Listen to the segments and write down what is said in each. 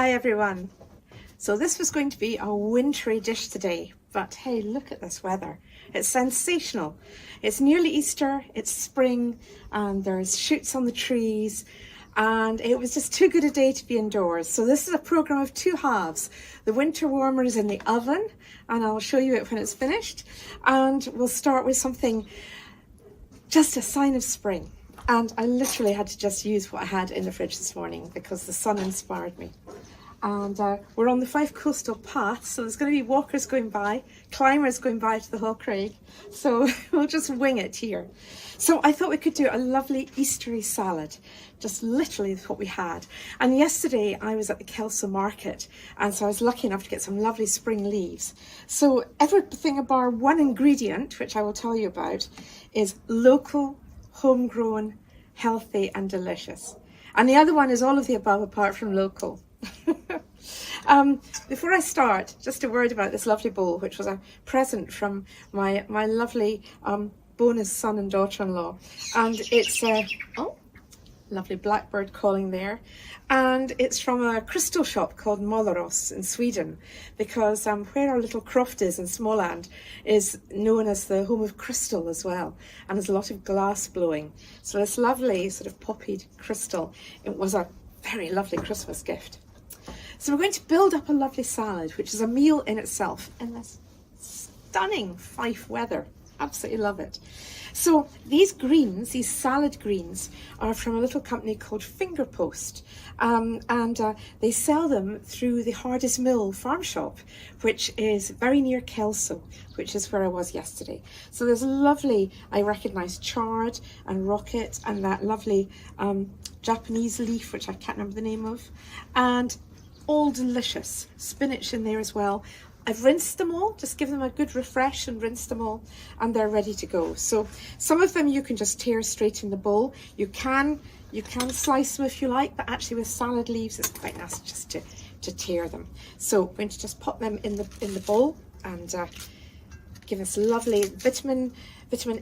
Hi everyone. So this was going to be a wintry dish today, but hey, look at this weather. It's sensational. It's nearly Easter, it's spring, and there's shoots on the trees, and it was just too good a day to be indoors. So this is a program of two halves. The winter warmer is in the oven, and I'll show you it when it's finished. And we'll start with something, just a sign of spring. And I literally had to just use what I had in the fridge this morning because the sun inspired me. And we're on the 5 coastal paths, so there's going to be walkers going by, climbers going by to the Hall Craig. So we'll just wing it here. So I thought we could do a lovely Eastery salad, just literally what we had. And yesterday I was at the Kelso market, and so I was lucky enough to get some lovely spring leaves. So everything bar one ingredient, which I will tell you about, is local, homegrown, healthy and delicious. And the other one is all of the above apart from local. Before I start, just a word about this lovely bowl, which was a present from my lovely bonus son and daughter-in-law. And it's lovely blackbird calling there, and it's from a crystal shop called Målerås in Sweden, because where our little croft is in Småland is known as the home of crystal as well, and there's a lot of glass blowing. So this lovely sort of poppied crystal, it was a very lovely Christmas gift. So we're going to build up a lovely salad, which is a meal in itself in this stunning Fife weather. Absolutely love it. So these greens, these salad greens, are from a little company called Fingerpost, and they sell them through the Hardest Mill farm shop, which is very near Kelso, which is where I was yesterday. So there's lovely, I recognise chard and rocket and that lovely Japanese leaf, which I can't remember the name of, and all delicious. Spinach in there as well. I've rinsed them all, just give them a good refresh and rinse them all, and they're ready to go. So some of them you can just tear straight in the bowl. You can slice them if you like, but actually with salad leaves it's quite nice just to tear them. So we're going to just pop them in the bowl and give us lovely vitamin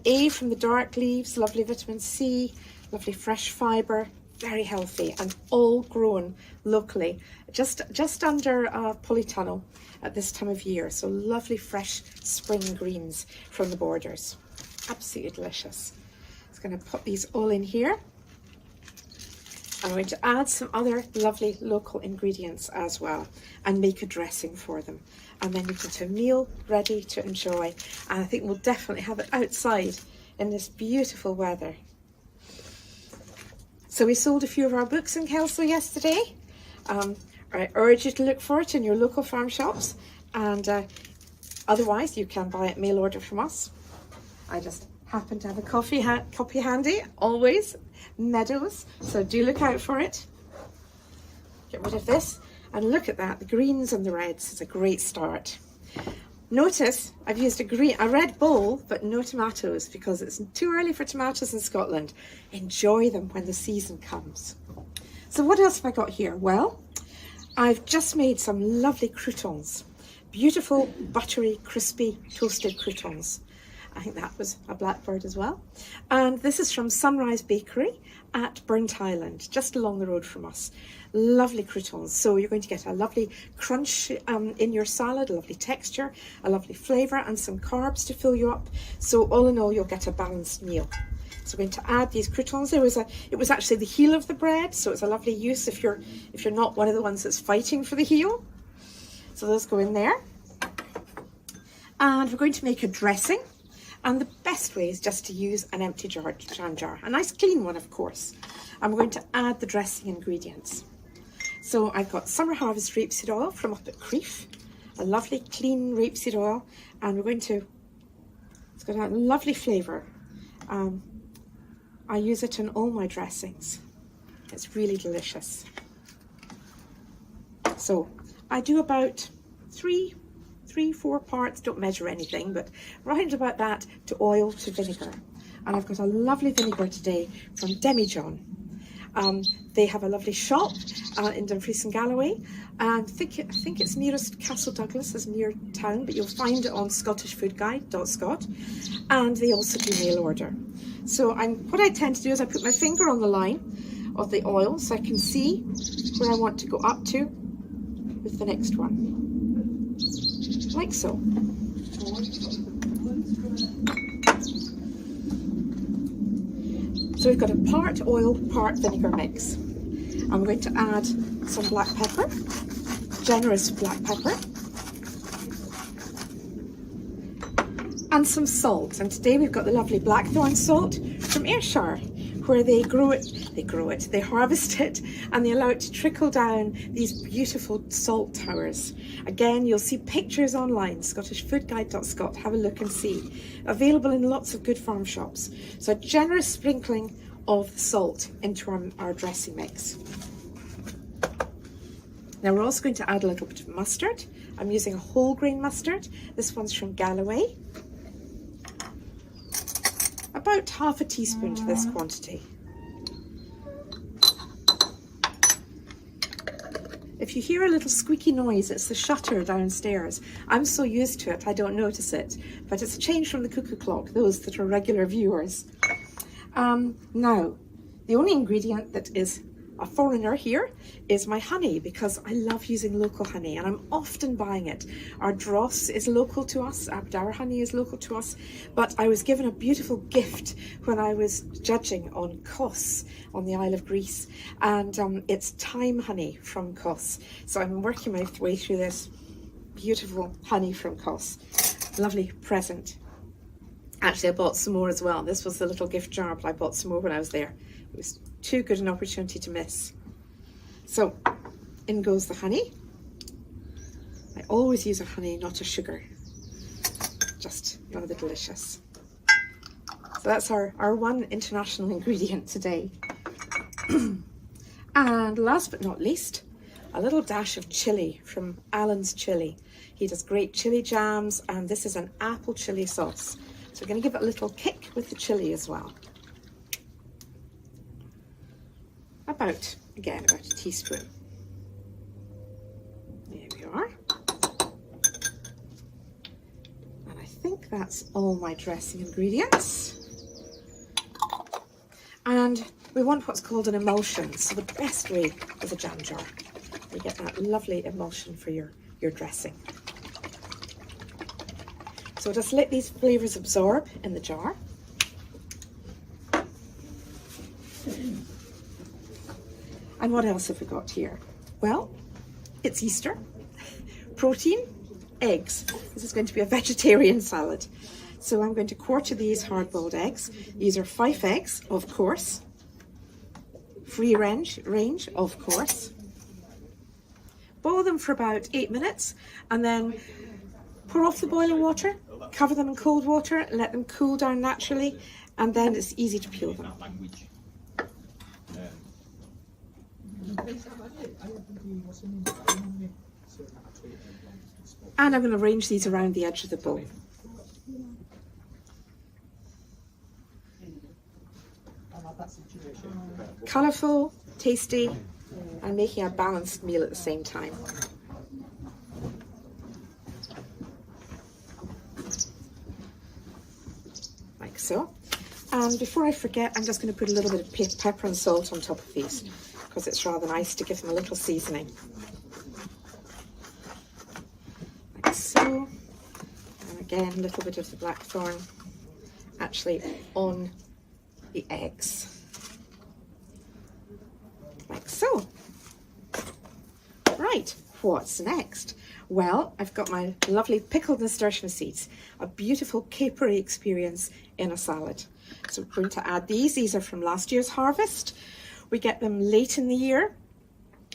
A from the dark leaves, lovely vitamin C, lovely fresh fibre, very healthy, and all grown locally, just under Polytunnel at this time of year. So lovely fresh spring greens from the borders. Absolutely delicious. Just going to put these all in here. I'm going to add some other lovely local ingredients as well and make a dressing for them. And then you've got a meal ready to enjoy. And I think we'll definitely have it outside in this beautiful weather. So we sold a few of our books in Kelso yesterday. I urge you to look for it in your local farm shops, and otherwise you can buy it mail order from us. I just happen to have a copy handy, always, Meadows, so do look out for it. Get rid of this, and look at that, the greens and the reds is a great start. Notice I've used a red bowl, but no tomatoes, because it's too early for tomatoes in Scotland. Enjoy them when the season comes. So what else have I got here? Well, I've just made some lovely croutons. Beautiful, buttery, crispy, toasted croutons. I think that was a blackbird as well. And this is from Sunrise Bakery at Burnt Island, just along the road from us. Lovely croutons. So you're going to get a lovely crunch in your salad, a lovely texture, a lovely flavour, and some carbs to fill you up. So all in all, you'll get a balanced meal. So we're going to add these croutons. It was actually the heel of the bread, so it's a lovely use if you're not one of the ones that's fighting for the heel. So those go in there. And we're going to make a dressing. And the best way is just to use an empty jam jar, a nice clean one, of course. And we're going to add the dressing ingredients. So I've got Summer Harvest rapeseed oil from up at Crieff, a lovely clean rapeseed oil, and it's got a lovely flavour. I use it in all my dressings. It's really delicious. So I do about 4 parts, don't measure anything, but round about that to oil to vinegar. And I've got a lovely vinegar today from Demijohn. They have a lovely shop in Dumfries and Galloway, and I think it's nearest Castle Douglas is near town, but you'll find it on scottishfoodguide.scot, and they also do mail order. So what I tend to do is I put my finger on the line of the oil so I can see where I want to go up to, with the next one, like so. So we've got a part oil, part vinegar mix. I'm going to add some black pepper, generous black pepper, and some salt. And today we've got the lovely blackthorn salt from Ayrshire, where they harvest it, and they allow it to trickle down these beautiful salt towers. Again, you'll see pictures online, scottishfoodguide.scot, have a look and see. Available in lots of good farm shops. So a generous sprinkling of salt into our dressing mix. Now we're also going to add a little bit of mustard. I'm using a whole grain mustard. This one's from Galloway. About half a teaspoon to this quantity. If you hear a little squeaky noise, it's the shutter downstairs. I'm so used to it, I don't notice it, but it's a change from the cuckoo clock, those that are regular viewers. Now, the only ingredient that is a foreigner here is my honey, because I love using local honey and I'm often buying it. Our dross is local to us, Aberdare honey is local to us, but I was given a beautiful gift when I was judging on Kos on the Isle of Greece, and it's thyme honey from Kos. So I'm working my way through this beautiful honey from Kos. Lovely present. Actually, I bought some more as well. This was the little gift jar, but I bought some more when I was there. It was too good an opportunity to miss. So in goes the honey. I always use a honey, not a sugar. Just rather delicious. So that's our one international ingredient today. And last but not least, a little dash of chili from Alan's Chili. He does great chili jams, and this is an apple chili sauce. So we're going to give it a little kick with the chili as well. About a teaspoon. There we are. And I think that's all my dressing ingredients. And we want what's called an emulsion. So the best way is a jam jar. You get that lovely emulsion for your dressing. So just let these flavours absorb in the jar. And what else have we got here? Well, it's Easter. Protein, eggs. This is going to be a vegetarian salad. So I'm going to quarter these hard-boiled eggs. These are 5 eggs, of course. Free range, of course. Boil them for about 8 minutes, and then pour off the boiling water, cover them in cold water, let them cool down naturally, and then it's easy to peel them. And I'm going to arrange these around the edge of the bowl. Colourful, tasty, and making a balanced meal at the same time. Like so. And before I forget, I'm just going to put a little bit of pepper and salt on top of these, because it's rather nice to give them a little seasoning. Like so. And again, a little bit of the blackthorn actually on the eggs. Like so. Right, what's next? Well, I've got my lovely pickled nasturtium seeds, a beautiful capery experience in a salad. So we're going to add these. These are from last year's harvest. We get them late in the year.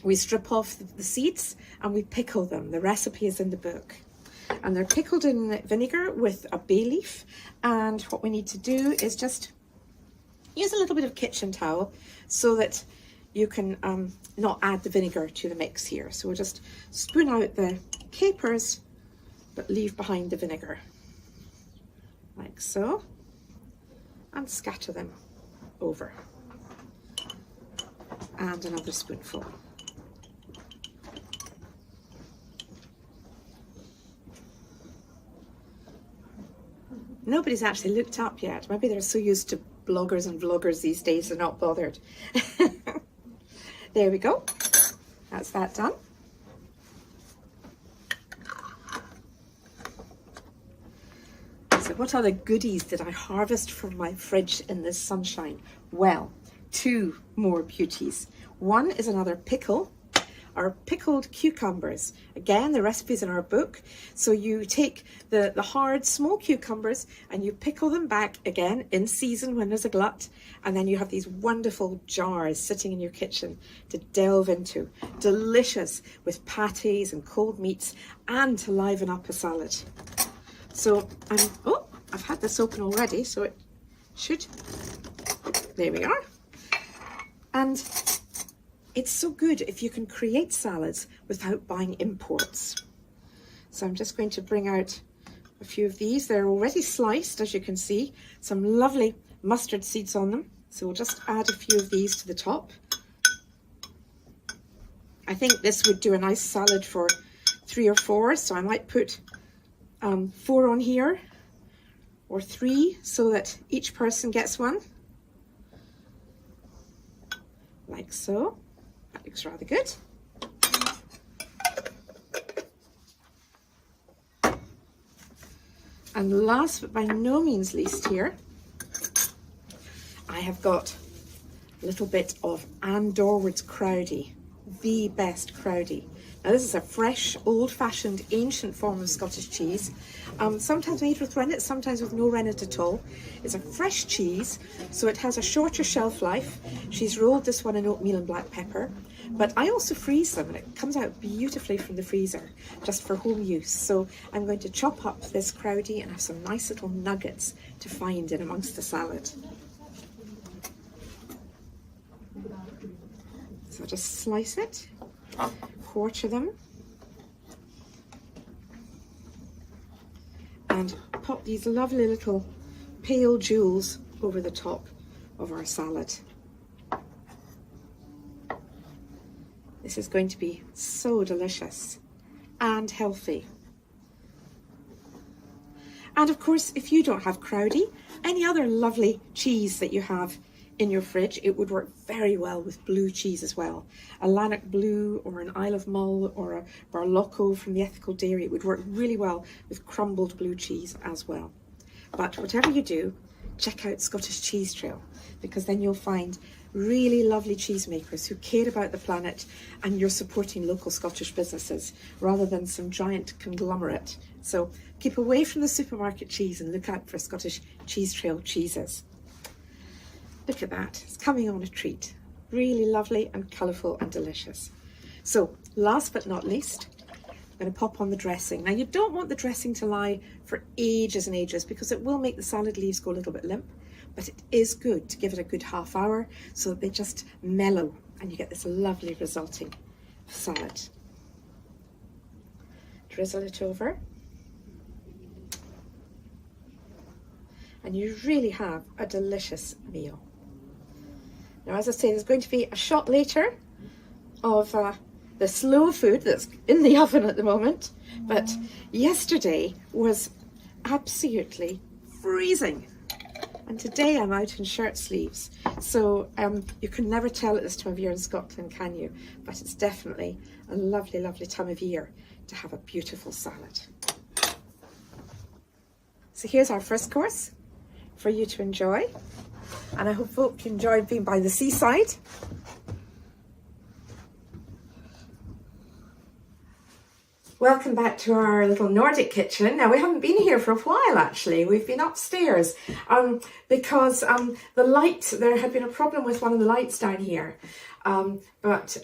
We strip off the seeds and we pickle them. The recipe is in the book. And they're pickled in vinegar with a bay leaf. And what we need to do is just use a little bit of kitchen towel so that you can not add the vinegar to the mix here. So we'll just spoon out the capers, but leave behind the vinegar. Like so. And scatter them over. And another spoonful. Nobody's actually looked up yet. Maybe they're so used to bloggers and vloggers these days they're not bothered. There we go. That's that done. So what other goodies did I harvest from my fridge in this sunshine? Well, two more beauties. One is another pickle, our pickled cucumbers. Again, the recipe's in our book. So you take the hard, small cucumbers and you pickle them back again in season when there's a glut. And then you have these wonderful jars sitting in your kitchen to delve into. Delicious with pâtés and cold meats and to liven up a salad. So I've had this open already, so it should, there we are. And it's so good if you can create salads without buying imports. So I'm just going to bring out a few of these. They're already sliced, as you can see, some lovely mustard seeds on them. So we'll just add a few of these to the top. I think this would do a nice salad for 3 or 4, so I might put 4 on here, or 3, so that each person gets one. Like so. That looks rather good. And last but by no means least here, I have got a little bit of Anne Dorward's Crowdie, the best Crowdie. Now this is a fresh, old-fashioned, ancient form of Scottish cheese, sometimes made with rennet, sometimes with no rennet at all. It's a fresh cheese, so it has a shorter shelf life. She's rolled this one in oatmeal and black pepper, but I also freeze them and it comes out beautifully from the freezer, just for home use. So I'm going to chop up this Crowdie and have some nice little nuggets to find in amongst the salad. So just slice it, quarter them, and pop these lovely little pale jewels over the top of our salad. This is going to be so delicious and healthy. And of course, if you don't have Crowdie, any other lovely cheese that you have in your fridge, it would work very well with blue cheese as well. A Lanark Blue or an Isle of Mull or a Barlocco from the Ethical Dairy, it would work really well with crumbled blue cheese as well. But whatever you do, check out Scottish Cheese Trail, because then you'll find really lovely cheesemakers who care about the planet, and you're supporting local Scottish businesses rather than some giant conglomerate. So keep away from the supermarket cheese and look out for Scottish Cheese Trail cheeses. Look at that, it's coming on a treat. Really lovely and colourful and delicious. So last but not least, I'm going to pop on the dressing. Now you don't want the dressing to lie for ages and ages because it will make the salad leaves go a little bit limp, but it is good to give it a good half hour so that they just mellow and you get this lovely resulting salad. Drizzle it over. And you really have a delicious meal. Now, as I say, there's going to be a shot later of the slow food that's in the oven at the moment, but yesterday was absolutely freezing. And today I'm out in shirt sleeves. So you can never tell at this time of year in Scotland, can you? But it's definitely a lovely, lovely time of year to have a beautiful salad. So here's our first course for you to enjoy. And I hope you enjoyed being by the seaside. Welcome back to our little Nordic kitchen. Now, we haven't been here for a while, actually. We've been upstairs because the light, there had been a problem with one of the lights down here. But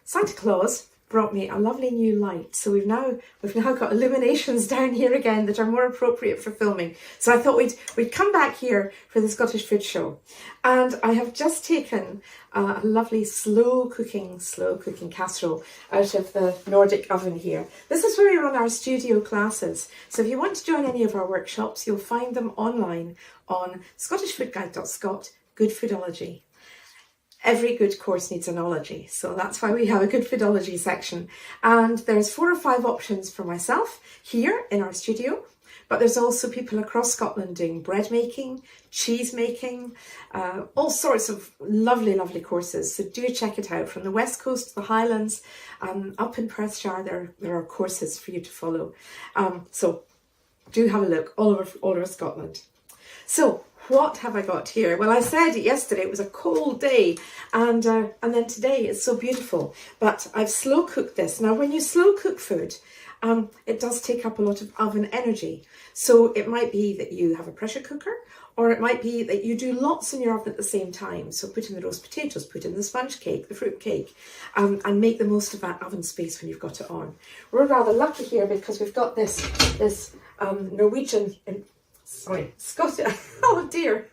Santa Claus brought me a lovely new light. So we've now got illuminations down here again that are more appropriate for filming. So I thought we'd come back here for the Scottish Food Show. And I have just taken a lovely slow cooking casserole out of the Nordic oven here. This is where we run our studio classes. So if you want to join any of our workshops, you'll find them online on scottishfoodguide.scot, Good Foodology. Every good course needs an ology, so that's why we have a good foodology section. And there's 4 or 5 options for myself here in our studio, but there's also people across Scotland doing bread making, cheese making, all sorts of lovely, lovely courses. So do check it out. From the West Coast to the Highlands, up in Perthshire, there are courses for you to follow. So do have a look all over Scotland. So what have I got here? Well, I said yesterday it was a cold day, and then today it's so beautiful. But I've slow cooked this. Now, when you slow cook food, it does take up a lot of oven energy. So it might be that you have a pressure cooker, or it might be that you do lots in your oven at the same time. So put in the roast potatoes, put in the sponge cake, the fruit cake, and make the most of that oven space when you've got it on. We're rather lucky here because we've got this Norwegian, Scottish, oh dear,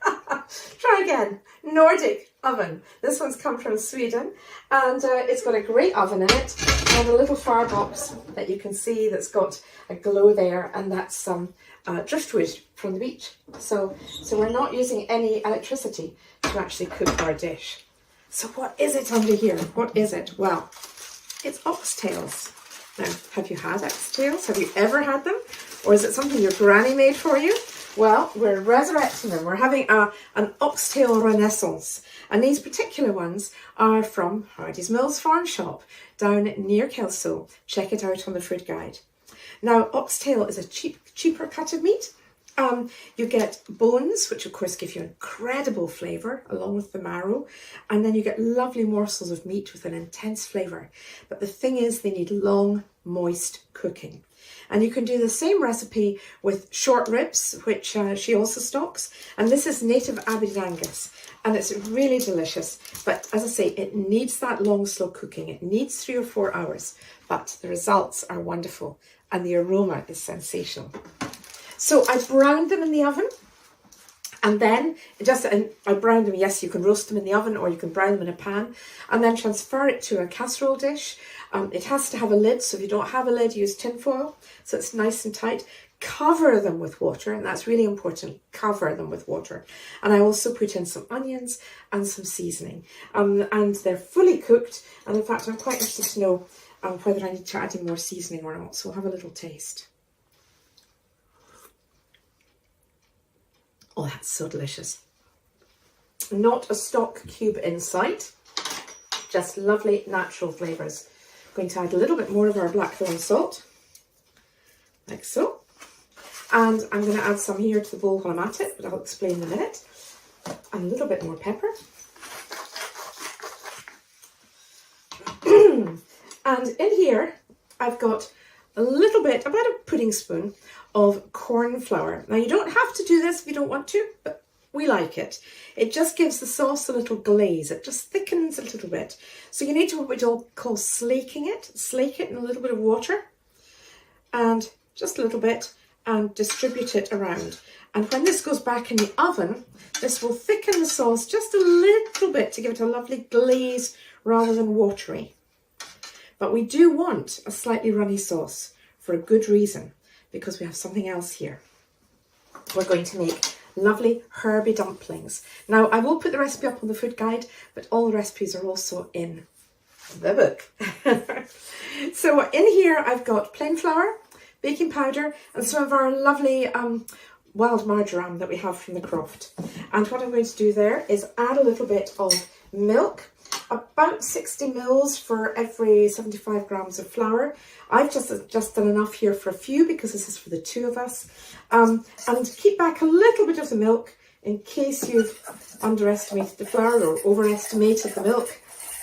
try again, Nordic oven. This one's come from Sweden, and it's got a great oven in it, and a little firebox that you can see that's got a glow there, and that's driftwood from the beach. So we're not using any electricity to actually cook our dish. So what is it under here? What is it? Well, it's oxtails. Now, have you had oxtails? Have you ever had them? Or is it something your granny made for you? Well, we're resurrecting them. We're having an oxtail renaissance. And these particular ones are from Hardy's Mills Farm Shop down near Kelso. Check it out on the food guide. Now, oxtail is a cheaper cut of meat. You get bones, which of course give you incredible flavour along with the marrow, and then you get lovely morsels of meat with an intense flavour. But the thing is, they need long, moist cooking. And you can do the same recipe with short ribs, which she also stocks. And this is native Aberdeen Angus, and it's really delicious. But as I say, it needs that long, slow cooking. It needs 3 or 4 hours, but the results are wonderful and the aroma is sensational. So I browned them in the oven, and then I browned them. Yes, you can roast them in the oven, or you can brown them in a pan, and then transfer it to a casserole dish. It has to have a lid, so if you don't have a lid, use tin foil, so it's nice and tight. Cover them with water, and that's really important. Cover them with water. And I also put in some onions and some seasoning, and they're fully cooked. And in fact, I'm quite interested to know whether I need to add any more seasoning or not. So we'll have a little taste. Oh, that's so delicious. Not a stock cube in sight, just lovely natural flavours. I'm going to add a little bit more of our blackthorn salt, like so. And I'm going to add some here to the bowl while I'm at it, but I'll explain in a minute. And a little bit more pepper. And in here, I've got a little bit, about a pudding spoon of corn flour. Now, you don't have to do this if you don't want to, but we like it. It just gives the sauce a little glaze. It just thickens a little bit. So you need to what we call slaking it. Slake it in a little bit of water, and just a little bit, and distribute it around. And when this goes back in the oven, this will thicken the sauce just a little bit to give it a lovely glaze rather than watery. But we do want a slightly runny sauce for a good reason, because we have something else here. We're going to make lovely herby dumplings. Now, I will put the recipe up on the food guide, but all the recipes are also in the book. So in here, I've got plain flour, baking powder, and some of our lovely wild marjoram that we have from the croft. And what I'm going to do there is add a little bit of milk, about 60 mils for every 75 grams of flour. I've just done enough here for a few because this is for the 2 of us. And keep back a little bit of the milk in case you've underestimated the flour or overestimated the milk.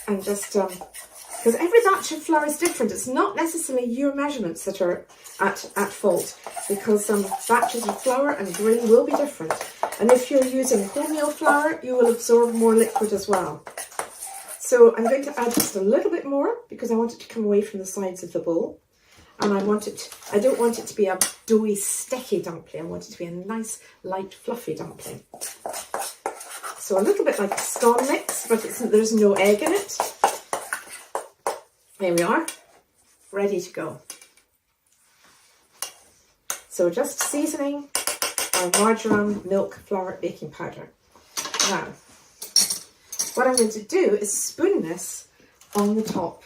And just, because every batch of flour is different. It's not necessarily your measurements that are at fault, because batches of flour and grain will be different. And if you're using wholemeal flour, you will absorb more liquid as well. So I'm going to add just a little bit more because I want it to come away from the sides of the bowl. And I don't want it to be a doughy, sticky dumpling. I want it to be a nice, light, fluffy dumpling. So a little bit like a scone mix, but there's no egg in it. There we are, ready to go. So just seasoning our marjoram, milk, flour, baking powder. Now, what I'm going to do is spoon this on the top.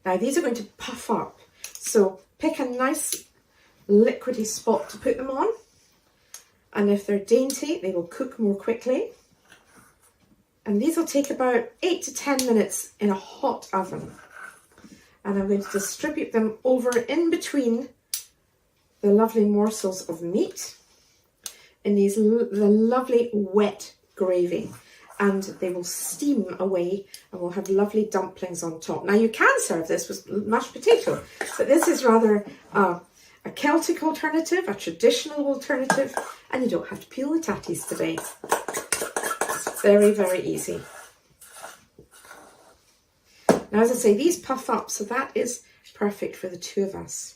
Now, these are going to puff up. So pick a nice liquidy spot to put them on. And if they're dainty, they will cook more quickly. And these will take about 8 to 10 minutes in a hot oven. And I'm going to distribute them over in between the lovely morsels of meat in the lovely wet gravy, and they will steam away and we'll have lovely dumplings on top. Now you can serve this with mashed potato, but this is rather a Celtic alternative, a traditional alternative, and you don't have to peel the tatties today. It's very, very easy. Now, as I say, these puff up, so that is perfect for the two of us.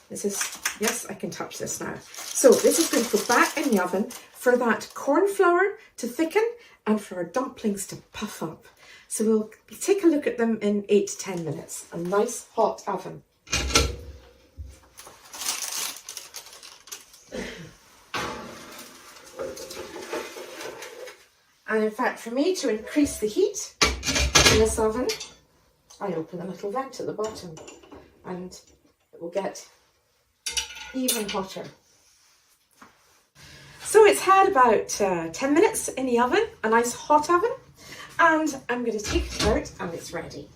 This is, yes, I can touch this now. So this is going to go back in the oven for that corn flour to thicken and for our dumplings to puff up. So we'll take a look at them in 8 to 10 minutes. A nice hot oven. And in fact, for me to increase the heat in this oven, I open a little vent at the bottom and it will get even hotter. So it's had about 10 minutes in the oven, a nice hot oven, and I'm going to take it out and it's ready.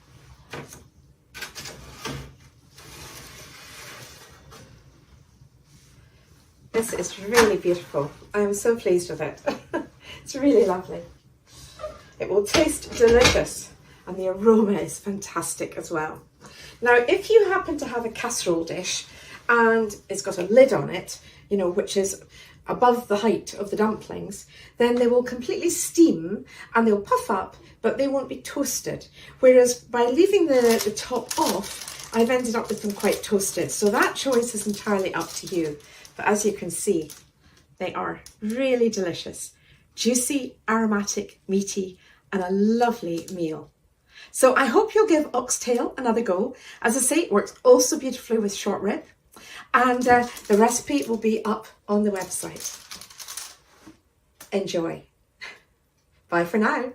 This is really beautiful. I'm so pleased with it. It's really lovely. It will taste delicious and the aroma is fantastic as well. Now, if you happen to have a casserole dish and it's got a lid on it, you know, which is above the height of the dumplings, then they will completely steam and they'll puff up, but they won't be toasted. Whereas by leaving the top off, I've ended up with them quite toasted. So that choice is entirely up to you. But as you can see, they are really delicious, juicy, aromatic, meaty, and a lovely meal. So I hope you'll give oxtail another go. As I say, it works also beautifully with short rib. And the recipe will be up on the website. Enjoy. Bye for now.